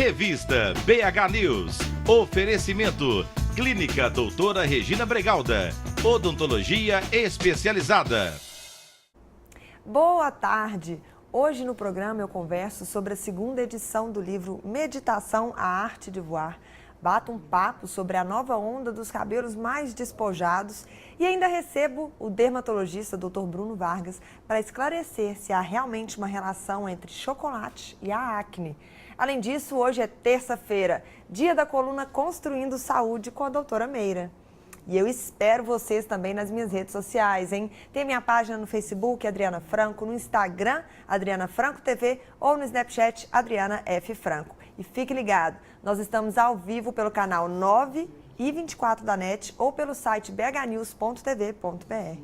Revista BH News. Oferecimento. Clínica Doutora Regina Bregalda. Odontologia especializada. Boa tarde. Hoje no programa eu converso sobre a segunda edição do livro Meditação, a Arte de Voar. Bato um papo sobre a nova onda dos cabelos mais despojados e ainda recebo o dermatologista Dr. Bruno Vargas para esclarecer se há realmente uma relação entre chocolate e a acne. Além disso, hoje é terça-feira, dia da coluna Construindo Saúde com a doutora Meira. E eu espero vocês também nas minhas redes sociais, hein? Tem minha página no Facebook, Adriana Franco, no Instagram, Adriana Franco TV ou no Snapchat, Adriana F. Franco. E fique ligado, nós estamos ao vivo pelo canal 9 e 24 da NET ou pelo site bhnews.tv.br.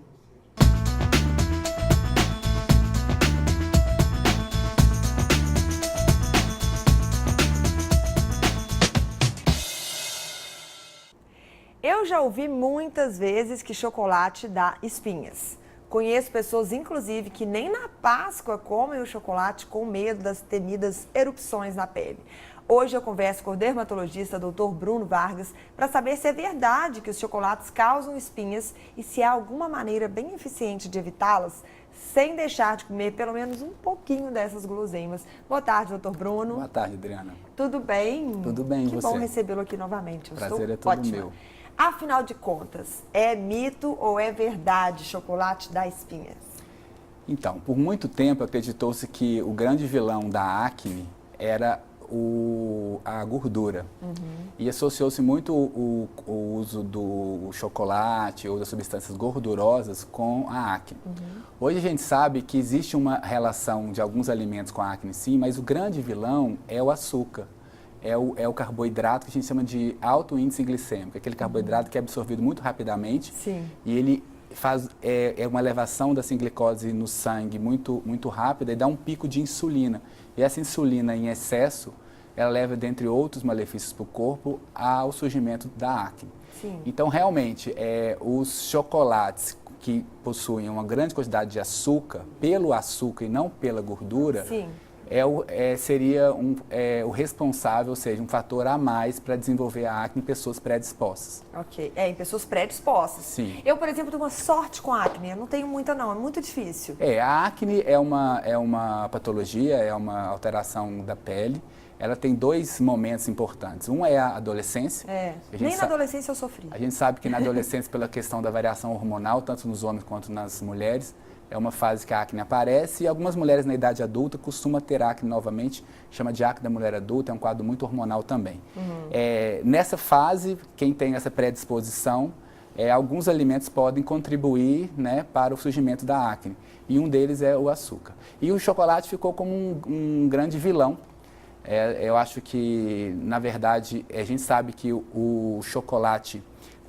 Eu já ouvi muitas vezes que chocolate dá espinhas. Conheço pessoas, inclusive, que nem na Páscoa comem o chocolate com medo das temidas erupções na pele. Hoje eu converso com o dermatologista Dr. Bruno Vargas para saber se é verdade que os chocolates causam espinhas e se há alguma maneira bem eficiente de evitá-las, sem deixar de comer pelo menos um pouquinho dessas guloseimas. Boa tarde, Dr. Bruno. Boa tarde, Adriana. Tudo bem? Tudo bem, que você? Que bom recebê-lo aqui novamente. Eu Prazer é todo ótima. meu. Afinal de contas, é mito ou é verdade chocolate dá espinhas? Então, por muito tempo acreditou-se que o grande vilão da acne era a gordura. E associou-se muito o uso do chocolate ou das substâncias gordurosas com a acne. Hoje a gente sabe que existe uma relação de alguns alimentos com a acne sim, mas o grande vilão é o açúcar. É o carboidrato que a gente chama de alto índice glicêmico, aquele carboidrato que é absorvido muito rapidamente. Sim. E ele faz uma elevação da glicose no sangue muito rápida e dá um pico de insulina. E essa insulina em excesso, ela leva, dentre outros malefícios para o corpo, ao surgimento da acne. Sim. Então, realmente, os chocolates que possuem uma grande quantidade de açúcar, pelo açúcar e não pela gordura, Sim. seria o responsável, ou seja, um fator a mais para desenvolver a acne em pessoas predispostas. Ok, em pessoas predispostas. Sim. Eu, por exemplo, tenho uma sorte com acne, eu não tenho muita não, é muito difícil. A acne é uma patologia, é uma alteração da pele. Ela tem dois momentos importantes. Um é a adolescência. Nem na adolescência eu sofri. A gente sabe que na adolescência, pela questão da variação hormonal, tanto nos homens quanto nas mulheres, é uma fase que a acne aparece e algumas mulheres na idade adulta costumam ter acne novamente, chama de acne da mulher adulta, é um quadro muito hormonal também. Nessa fase, quem tem essa predisposição, alguns alimentos podem contribuir, né, para o surgimento da acne e um deles é o açúcar. E o chocolate ficou como um grande vilão. Eu acho que, na verdade, a gente sabe que o chocolate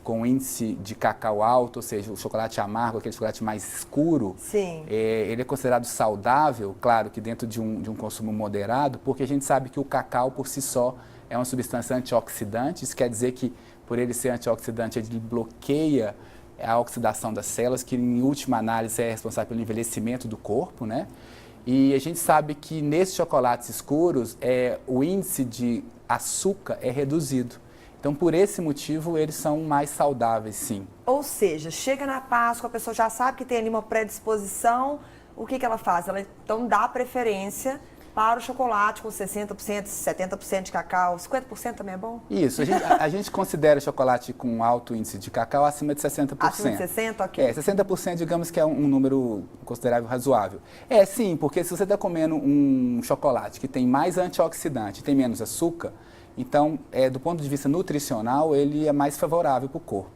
com índice de cacau alto, ou seja, o chocolate amargo, aquele chocolate mais escuro, Sim. Ele é considerado saudável, claro que dentro de um consumo moderado, porque a gente sabe que o cacau por si só é uma substância antioxidante, isso quer dizer que por ele ser antioxidante, ele bloqueia a oxidação das células, que em última análise é responsável pelo envelhecimento do corpo, né? E a gente sabe que nesses chocolates escuros, o índice de açúcar é reduzido. Então, por esse motivo, eles são mais saudáveis, sim. Ou seja, chega na Páscoa, a pessoa já sabe que tem ali uma predisposição, o que ela faz? Ela então dá preferência para o chocolate com 60%, 70% de cacau, 50% também é bom? Isso, a gente considera chocolate com alto índice de cacau acima de 60%. Acima de 60%, ok. 60% digamos que é um número considerável razoável. Sim, porque se você está comendo um chocolate que tem mais antioxidante, tem menos açúcar, então, do ponto de vista nutricional, ele é mais favorável para o corpo.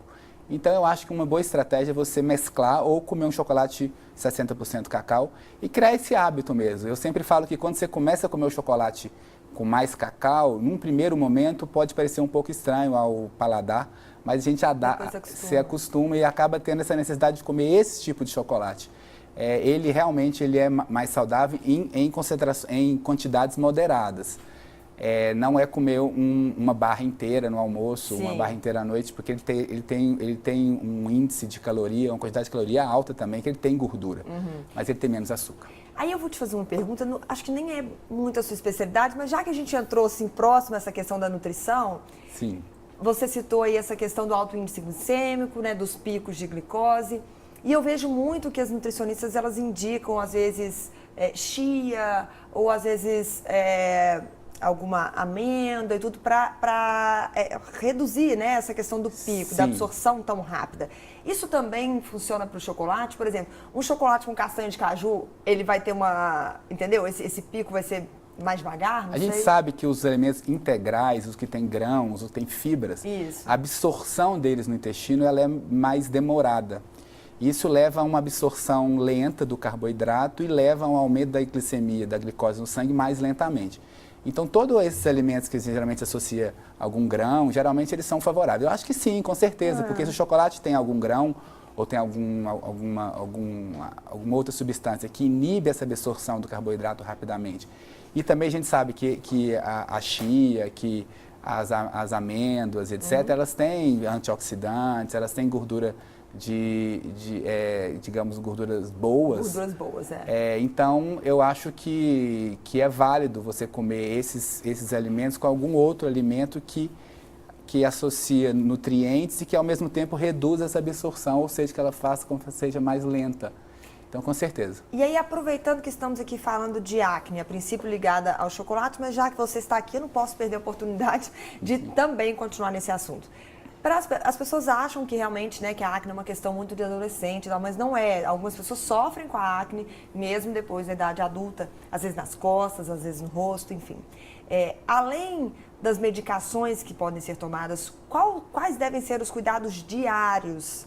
Então, eu acho que uma boa estratégia é você mesclar ou comer um chocolate 60% cacau e criar esse hábito mesmo. Eu sempre falo que quando você começa a comer o chocolate com mais cacau, num primeiro momento pode parecer um pouco estranho ao paladar, mas a gente se acostuma e acaba tendo essa necessidade de comer esse tipo de chocolate. Ele realmente é mais saudável em quantidades moderadas. Não é comer uma barra inteira no almoço, Sim. uma barra inteira à noite, porque ele tem um índice de caloria, uma quantidade de caloria alta também, que ele tem gordura, mas ele tem menos açúcar. Aí eu vou te fazer uma pergunta, acho que nem é muito a sua especialidade, mas já que a gente entrou assim próximo a essa questão da nutrição, Sim. Você citou aí essa questão do alto índice glicêmico, né, dos picos de glicose, e eu vejo muito que as nutricionistas elas indicam às vezes chia ou às vezes alguma amêndoa e tudo para reduzir, né, essa questão do pico, Sim. da absorção tão rápida. Isso também funciona para o chocolate? Por exemplo, um chocolate com castanha de caju, ele vai ter entendeu? Esse pico vai ser mais devagar? A gente sabe que os elementos integrais, os que têm grãos, os que têm fibras, a absorção deles no intestino ela é mais demorada. Isso leva a uma absorção lenta do carboidrato e leva a um aumento da glicemia, da glicose no sangue mais lentamente. Então, todos esses alimentos que geralmente associa a algum grão, geralmente eles são favoráveis. Eu acho que sim, com certeza, porque se o chocolate tem algum grão ou tem alguma outra substância que inibe essa absorção do carboidrato rapidamente. E também a gente sabe que a chia, que as amêndoas, etc., elas têm antioxidantes, elas têm gordura digamos, gorduras boas. Gorduras boas, então, eu acho que é válido você comer esses alimentos com algum outro alimento que associa nutrientes e que, ao mesmo tempo, reduz essa absorção, ou seja, que ela faça com que seja mais lenta. Então, com certeza. E aí, aproveitando que estamos aqui falando de acne, a princípio ligada ao chocolate, mas já que você está aqui, eu não posso perder a oportunidade de também continuar nesse assunto. As pessoas acham que realmente, né, que a acne é uma questão muito de adolescente, mas não é. Algumas pessoas sofrem com a acne mesmo depois da idade adulta, às vezes nas costas, às vezes no rosto, enfim. Além das medicações que podem ser tomadas, quais devem ser os cuidados diários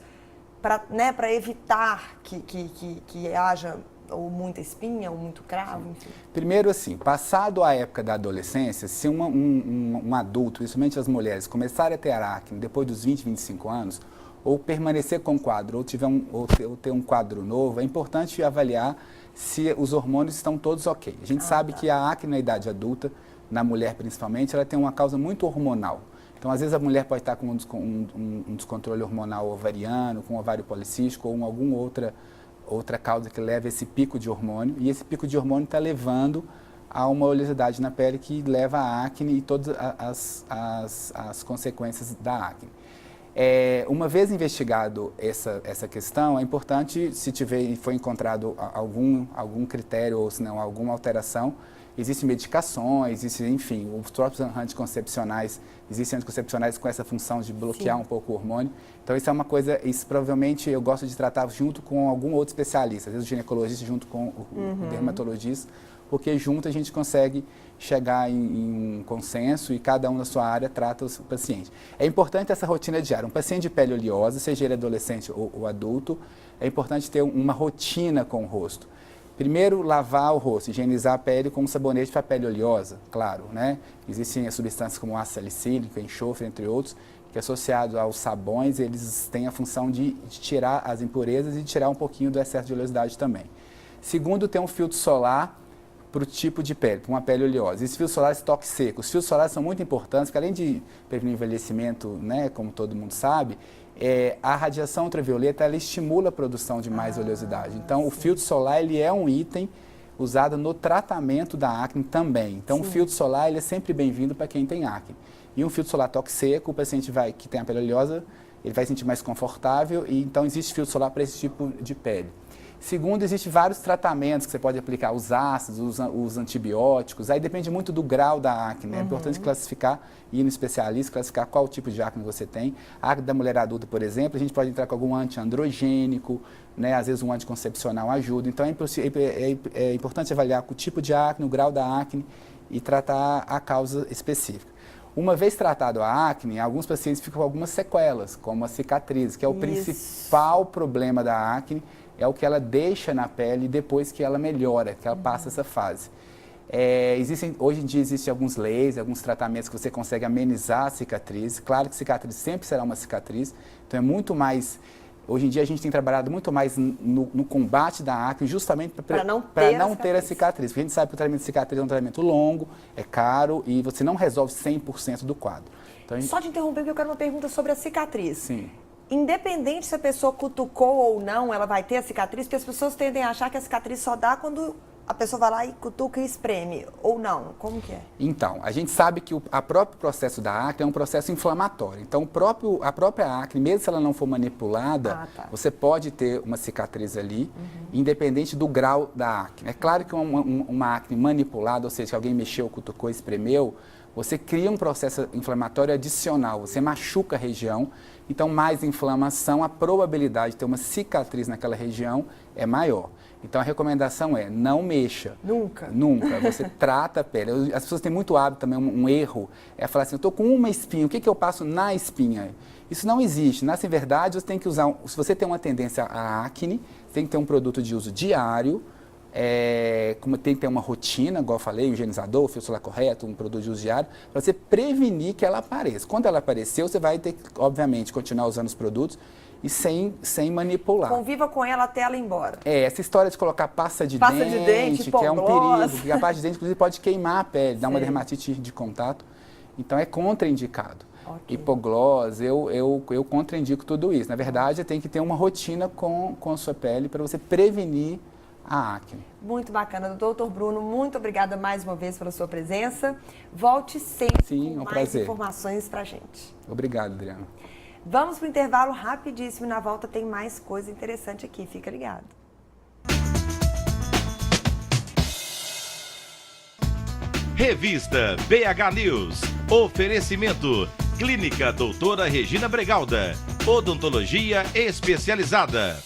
para evitar que haja ou muita espinha, ou muito cravo, enfim? Primeiro, assim, passado a época da adolescência, se um adulto, principalmente as mulheres, começarem a ter acne depois dos 20, 25 anos, ou permanecer com o quadro, ou ter um quadro novo, é importante avaliar se os hormônios estão todos ok. A gente sabe que a acne na idade adulta, na mulher principalmente, ela tem uma causa muito hormonal. Então, às vezes, a mulher pode estar com um descontrole hormonal ovariano, com ovário policístico, ou alguma outra causa que leva a esse pico de hormônio, e esse pico de hormônio está levando a uma oleosidade na pele que leva à acne e todas as consequências da acne. Uma vez investigado essa questão, é importante, se foi encontrado algum critério ou se não alguma alteração, existem medicações, enfim, os próprios anticoncepcionais, existem anticoncepcionais com essa função de bloquear um pouco o hormônio. Então, isso é uma coisa, isso provavelmente eu gosto de tratar junto com algum outro especialista, às vezes o ginecologista junto com o dermatologista, porque junto a gente consegue chegar em um consenso e cada um na sua área trata o paciente. É importante essa rotina diária. Um paciente de pele oleosa, seja ele adolescente ou adulto, é importante ter uma rotina com o rosto. Primeiro, lavar o rosto, higienizar a pele com um sabonete para a pele oleosa, claro, né? Existem as substâncias como ácido salicílico, enxofre, entre outros, que associados aos sabões, eles têm a função de tirar as impurezas e de tirar um pouquinho do excesso de oleosidade também. Segundo, ter um filtro solar para o tipo de pele, para uma pele oleosa. Esses fios solares toque seco. Os fios solares são muito importantes, porque além de prevenir o envelhecimento, né, como todo mundo sabe, a radiação ultravioleta ela estimula a produção de mais oleosidade. Então, o filtro solar ele é um item usado no tratamento da acne também. Então, o filtro solar ele é sempre bem-vindo para quem tem acne. E um filtro solar toque seco, o paciente que tem a pele oleosa, ele vai se sentir mais confortável e então existe filtro solar para esse tipo de pele. Segundo, existem vários tratamentos que você pode aplicar, os ácidos, os antibióticos, aí depende muito do grau da acne, né? É importante classificar, ir no especialista, classificar qual tipo de acne você tem. A acne da mulher adulta, por exemplo, a gente pode entrar com algum antiandrogênico, né? Às vezes um anticoncepcional ajuda, então é importante avaliar o tipo de acne, o grau da acne e tratar a causa específica. Uma vez tratado a acne, alguns pacientes ficam com algumas sequelas, como a cicatriz, que é o principal problema da acne, é o que ela deixa na pele depois que ela melhora, que ela passa essa fase. Hoje em dia existem alguns lasers, alguns tratamentos que você consegue amenizar a cicatriz. Claro que cicatriz sempre será uma cicatriz, então é muito mais... Hoje em dia a gente tem trabalhado muito mais no combate da acne, justamente para não ter a cicatriz. Porque a gente sabe que o tratamento de cicatriz é um tratamento longo, é caro e você não resolve 100% do quadro. Então, Só te interromper porque eu quero uma pergunta sobre a cicatriz. Sim. Independente se a pessoa cutucou ou não, ela vai ter a cicatriz, porque as pessoas tendem a achar que a cicatriz só dá quando a pessoa vai lá e cutuca e espreme, ou não? Como que é? Então, a gente sabe que o próprio processo da acne é um processo inflamatório. Então, a própria acne, mesmo se ela não for manipulada, você pode ter uma cicatriz ali, independente do grau da acne. É claro que uma acne manipulada, ou seja, que alguém mexeu, cutucou, espremeu, você cria um processo inflamatório adicional, você machuca a região, então mais inflamação, a probabilidade de ter uma cicatriz naquela região é maior. Então a recomendação é não mexa. Nunca? Nunca. Você trata a pele. As pessoas têm muito hábito também, um erro, é falar assim, eu estou com uma espinha, o que eu passo na espinha? Isso não existe. Na verdade, você tem que usar, se você tem uma tendência à acne, tem que ter um produto de uso diário, como tem que ter uma rotina, igual eu falei, um higienizador, fio solar correto, um produto de uso diário, para você prevenir que ela apareça. Quando ela apareceu, você vai ter que, obviamente, continuar usando os produtos e sem manipular. Conviva com ela até ela ir embora. Essa história de colocar pasta de dente, que é um perigo, porque a pasta de dente, inclusive, pode queimar a pele, dar uma dermatite de contato. Então, é contraindicado. Okay. Hipoglós, eu contraindico tudo isso. Na verdade, tem que ter uma rotina com a sua pele para você prevenir a acne. Muito bacana. Doutor Bruno, muito obrigada mais uma vez pela sua presença. Volte sempre com mais informações pra gente. Obrigado, Adriano. Vamos para o intervalo rapidíssimo e na volta tem mais coisa interessante aqui. Fica ligado. Revista BH News. Oferecimento. Clínica Doutora Regina Bregalda. Odontologia especializada.